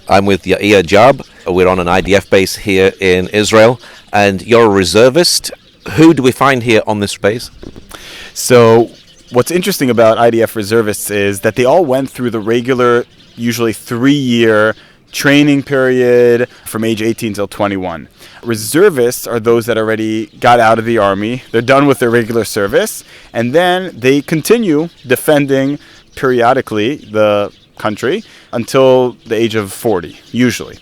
I'm with Yaer Jab. We're on an IDF base here in Israel, and you're a reservist. Who do we find here on this base? So what's interesting about IDF reservists is that they all went through the regular, usually 3-year training period from age 18 till 21. Reservists are those that already got out of the army. They're done with their regular service, and then they continue defending periodically the country until the age of 40, usually.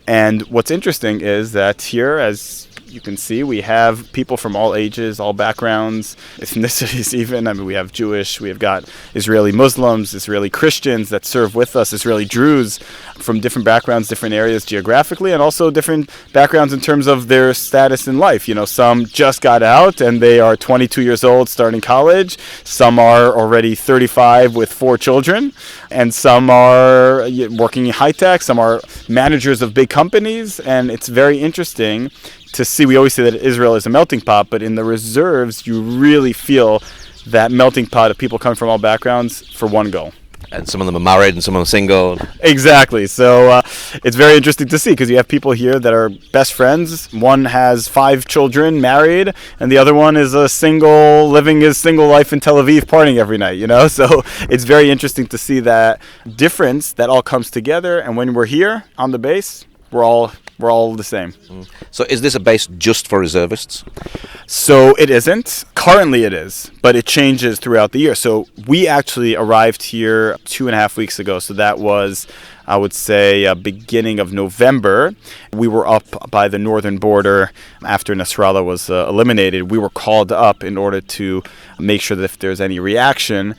And what's interesting is that here, as you can see, we have people from all ages, all backgrounds, ethnicities even. I mean, we have Jewish, we've got Israeli Muslims, Israeli Christians that serve with us, Israeli Druze from different backgrounds, different areas geographically, and also different backgrounds in terms of their status in life. You know, some just got out and they are 22 years old starting college. Some are already 35 with 4 children. And some are working in high tech. Some are managers of big companies. And it's very interesting to see. We always say that Israel is a melting pot, but in the reserves, you really feel that melting pot of people coming from all backgrounds for one go. And some of them are married and some of them are single. Exactly. So it's very interesting to see because you have people here that are best friends. One has 5 children, married, and the other one is a single, living his single life in Tel Aviv, partying every night, you know? So it's very interesting to see that difference that all comes together. And when we're here on the base, we're all the same. So is this a base just for reservists? So it isn't. Currently it is, but it changes throughout the year. So we actually arrived here 2.5 weeks ago. So that was, I would say, beginning of November. We were up by the northern border after Nasrallah was eliminated. We were called up in order to make sure that if there's any reaction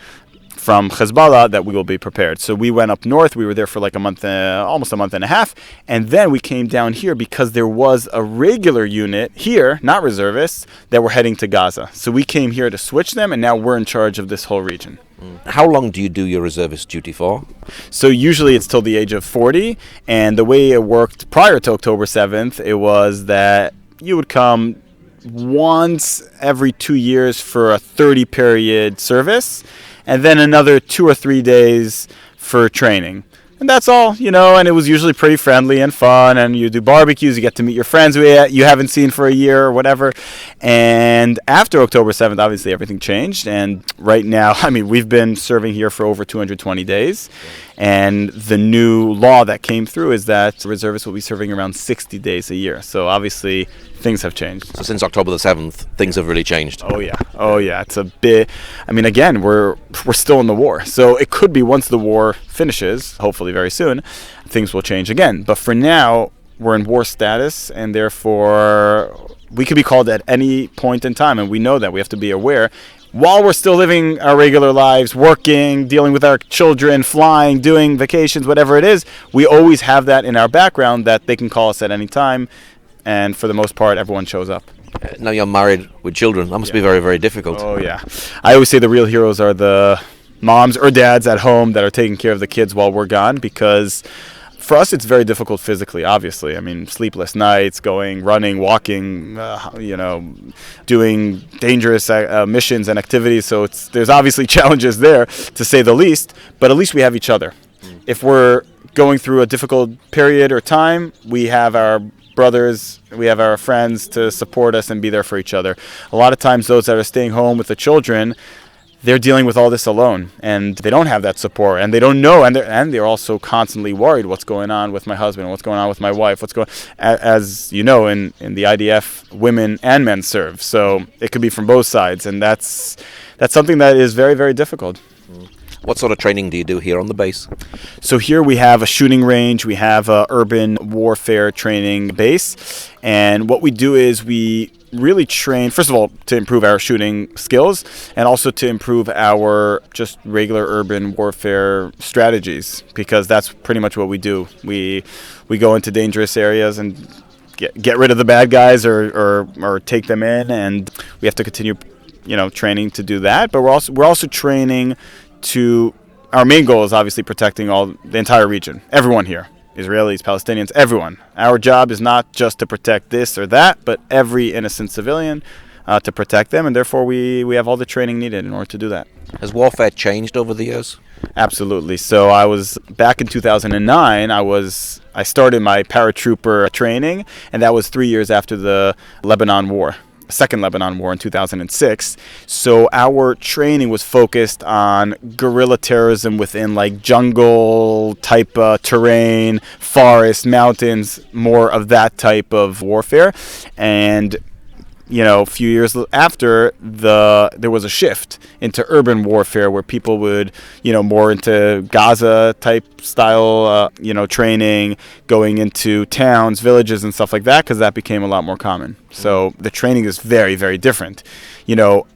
from Hezbollah, that we will be prepared. So we went up north. We were there for like a month, almost a month and a half. And then we came down here because there was a regular unit here, not reservists, that were heading to Gaza. So we came here to switch them, and now we're in charge of this whole region. How long do you do your reservist duty for? So usually it's till the age of 40. And the way it worked prior to October 7th, it was that you would come once every 2 years for a 30-period service, and then another 2 or 3 days for training. And that's all, you know, and it was usually pretty friendly and fun, and you do barbecues, you get to meet your friends who you haven't seen for a year or whatever. And after October 7th, obviously everything changed, and right now, I mean, we've been serving here for over 220 days, and the new law that came through is that reservists will be serving around 60 days a year. So obviously, things have changed. So since October the 7th, things have really changed. Oh yeah, it's a bit. I mean, again, we're still in the war, so it could be once the war finishes, hopefully very soon, things will change again. But for now, we're in war status, and therefore we could be called at any point in time, and we know that. We have to be aware. While we're still living our regular lives, working, dealing with our children, flying, doing vacations, whatever it is, we always have that in our background that they can call us at any time. And for the most part, everyone shows up. Now you're married with children. That must be very, very difficult. Oh, yeah. I always say the real heroes are the moms or dads at home that are taking care of the kids while we're gone, because for us, it's very difficult physically, obviously. I mean, sleepless nights, running, walking, doing dangerous missions and activities. So there's obviously challenges there, to say the least, but at least we have each other. If we're going through a difficult period or time, we have our brothers, we have our friends to support us and be there for each other. A lot of times those that are staying home with the children, they're dealing with all this alone, and they don't have that support, and they don't know, and they're also constantly worried what's going on with my husband, what's going on with my wife, as you know, in the IDF, women and men serve, so it could be from both sides, and that's something that is very, very difficult. What sort of training do you do here on the base? So here we have a shooting range, we have a urban warfare training base, and what we do is we really train, first of all, to improve our shooting skills, and also to improve our just regular urban warfare strategies, because that's pretty much what we do. We go into dangerous areas and get rid of the bad guys or take them in, and we have to continue, training to do that. But we're also training to, our main goal is obviously protecting the entire region, everyone here. Israelis, Palestinians, everyone. Our job is not just to protect this or that, but every innocent civilian, to protect them, and therefore we have all the training needed in order to do that. Has warfare changed over the years? Absolutely. So I was back in 2009. I started my paratrooper training, and that was 3 years after the Lebanon War. Second Lebanon War in 2006. So our training was focused on guerrilla terrorism within like jungle type terrain, forest, mountains, more of that type of warfare. And a few years after, there was a shift into urban warfare where people would, more into Gaza type style, training, going into towns, villages, and stuff like that, because that became a lot more common. So the training is very, very different.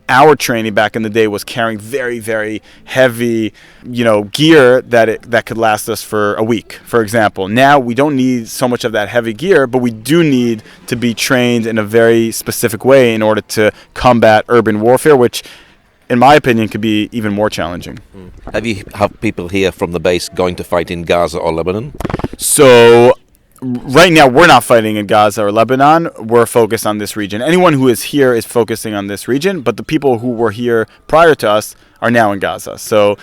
Our training back in the day was carrying very, very heavy, gear that could last us for a week, for example. Now we don't need so much of that heavy gear, but we do need to be trained in a very specific way in order to combat urban warfare, which, in my opinion, could be even more challenging. Have you have people here from the base going to fight in Gaza or Lebanon? So right now, we're not fighting in Gaza or Lebanon. We're focused on this region. Anyone who is here is focusing on this region, but the people who were here prior to us are now in Gaza. So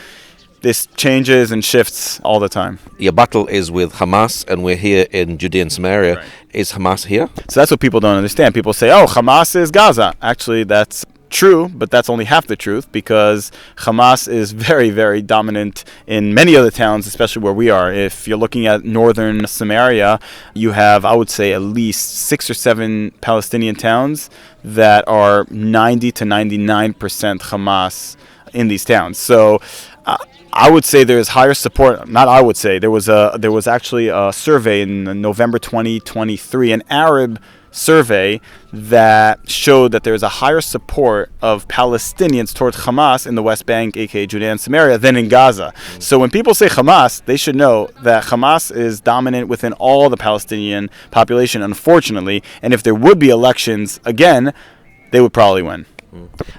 this changes and shifts all the time. Your battle is with Hamas, and we're here in Judea and Samaria. Right. Is Hamas here? So that's what people don't understand. People say, oh, Hamas is Gaza. Actually, that's true, but that's only half the truth, because Hamas is very, very dominant in many other towns, especially where we are. If you're looking at northern Samaria, you have, I would say, at least 6 or 7 Palestinian towns that are 90 to 99% Hamas in these towns. So I would say there's higher support. Not I would say. There was actually a survey in November 2023, an Arab survey that showed that there is a higher support of Palestinians towards Hamas in the West Bank, aka Judea and Samaria, than in Gaza. So when people say Hamas, they should know that Hamas is dominant within all the Palestinian population, unfortunately. And if there would be elections again, they would probably win.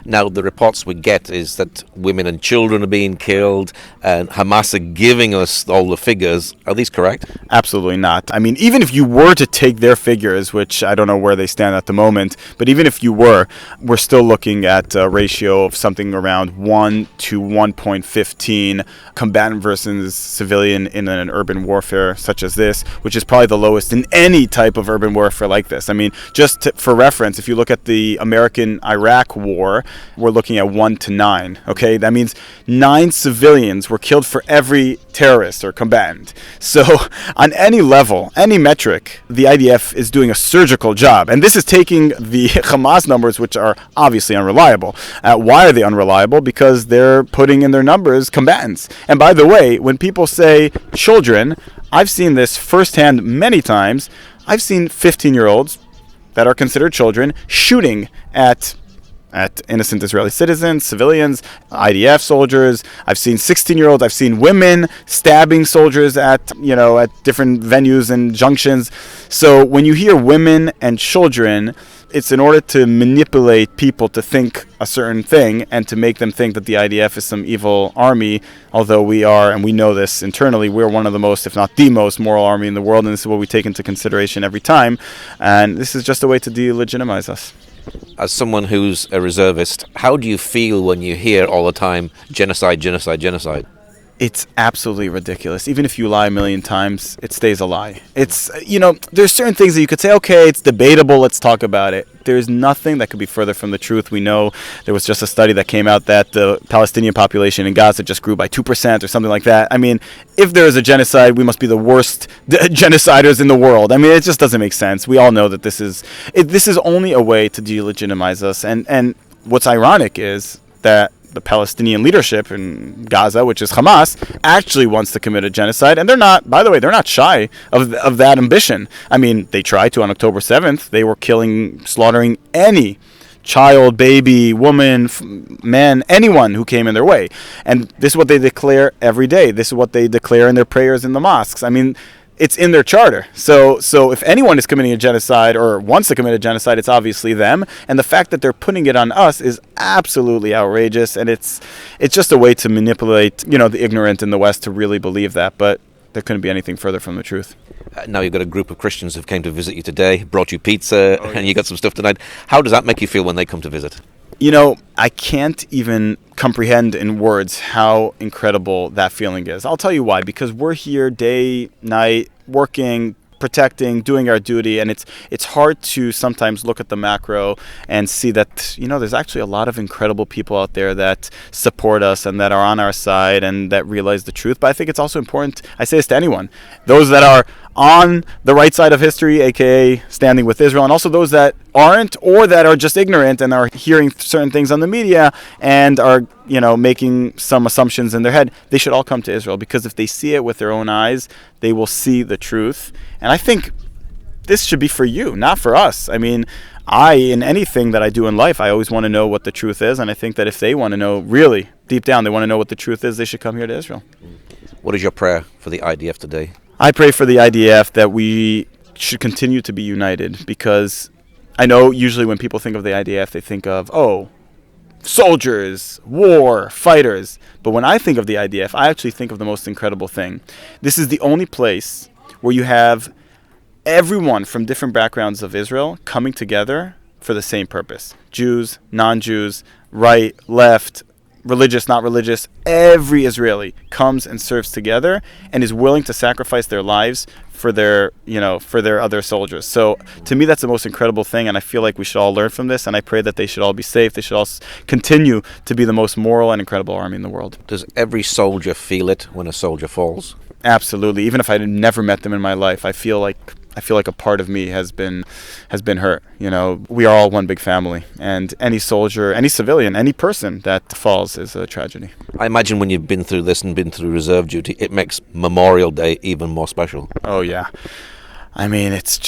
Now, the reports we get is that women and children are being killed, and Hamas are giving us all the figures. Are these correct? Absolutely not. I mean, even if you were to take their figures, which I don't know where they stand at the moment, but even if you were, we're still looking at a ratio of something around 1 to 1.15 combatant versus civilian in an urban warfare such as this, which is probably the lowest in any type of urban warfare like this. I mean, for reference, if you look at the American-Iraq war, we're looking at 1 to 9. Okay, that means 9 civilians were killed for every terrorist or combatant. So on any level, any metric, the IDF is doing a surgical job, and this is taking the Hamas numbers, which are obviously unreliable. Why are they unreliable? Because they're putting in their numbers combatants. And by the way, when people say children, I've seen this firsthand many times. I've seen 15-year-olds that are considered children shooting at innocent Israeli citizens, civilians, IDF soldiers. I've seen 16-year-olds. I've seen women stabbing soldiers at different venues and junctions. So when you hear women and children, it's in order to manipulate people to think a certain thing and to make them think that the IDF is some evil army, although we are, and we know this internally, we're one of the most, if not the most, moral army in the world, and this is what we take into consideration every time. And this is just a way to delegitimize us. As someone who's a reservist, how do you feel when you hear all the time genocide, genocide, genocide? It's absolutely ridiculous. Even if you lie a million times, it stays a lie. It's, there's certain things that you could say, okay, it's debatable, let's talk about it. There's nothing that could be further from the truth. We know there was just a study that came out that the Palestinian population in Gaza just grew by 2% or something like that. I mean, if there is a genocide, we must be the worst genociders in the world. I mean, it just doesn't make sense. We all know that this is only a way to delegitimize us. And what's ironic is that the Palestinian leadership in Gaza, which is Hamas, actually wants to commit a genocide. And they're not, by the way, they're not shy of that ambition. I mean, they tried to on October 7th. They were slaughtering any child, baby, woman, man, anyone who came in their way. And this is what they declare every day. This is what they declare in their prayers in the mosques. I mean, it's in their charter. So if anyone is committing a genocide or wants to commit a genocide, it's obviously them. And the fact that they're putting it on us is absolutely outrageous. And it's just a way to manipulate, the ignorant in the West to really believe that. But there couldn't be anything further from the truth. Now you've got a group of Christians who came to visit you today, brought you pizza, and you got some stuff tonight. How does that make you feel when they come to visit? I can't even comprehend in words how incredible that feeling is. I'll tell you why. Because we're here day, night, working, protecting, doing our duty, and it's hard to sometimes look at the macro and see that there's actually a lot of incredible people out there that support us and that are on our side and that realize the truth. But I think it's also important, I say this to anyone, those that are on the right side of history, aka standing with Israel, and also those that aren't or that are just ignorant and are hearing certain things on the media and are making some assumptions in their head. They should all come to Israel, because if they see it with their own eyes, they will see the truth. And I think this should be for you, not for us. I mean, in anything that I do in life, I always want to know what the truth is, and I think that if they want to know, really deep down, they want to know what the truth is, they should come here to Israel. What is your prayer for the IDF today? I pray for the IDF that we should continue to be united, because I know usually when people think of the IDF, they think of, soldiers, war, fighters. But when I think of the IDF, I actually think of the most incredible thing. This is the only place where you have everyone from different backgrounds of Israel coming together for the same purpose. Jews, non-Jews, right, left, religious, not religious. Every Israeli comes and serves together and is willing to sacrifice their lives for their other soldiers. So to me, that's the most incredible thing, and I feel like we should all learn from this, and I pray that they should all be safe. They should all continue to be the most moral and incredible army in the world. Does every soldier feel it when a soldier falls? Absolutely. Even if I had never met them in my life, I feel like a part of me has been hurt. We are all one big family, and any soldier, any civilian, any person that falls is a tragedy. I imagine when you've been through this and been through reserve duty, it makes Memorial Day even more special. Oh yeah. I mean, it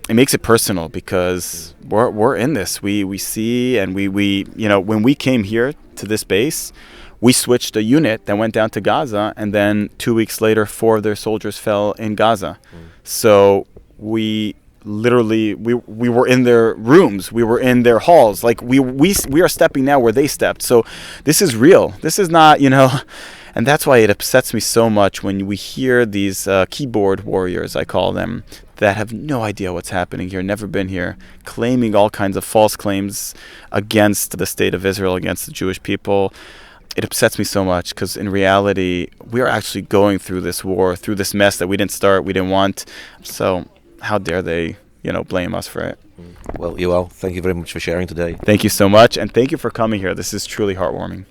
makes it personal, because we're in this. We see, and we when we came here to this base, we switched a unit that went down to Gaza, and then 2 weeks later, 4 of their soldiers fell in Gaza. So we literally we were in their rooms, we were in their halls, like we are stepping now where they stepped. So this is real. This is not, and that's why it upsets me so much when we hear these keyboard warriors, I call them, that have no idea what's happening here, never been here, claiming all kinds of false claims against the state of Israel, against the Jewish people. It upsets me so much, because in reality, we are actually going through this war, through this mess that we didn't start, we didn't want. So how dare they, blame us for it? Well, Yoel, thank you very much for sharing today. Thank you so much, and thank you for coming here. This is truly heartwarming.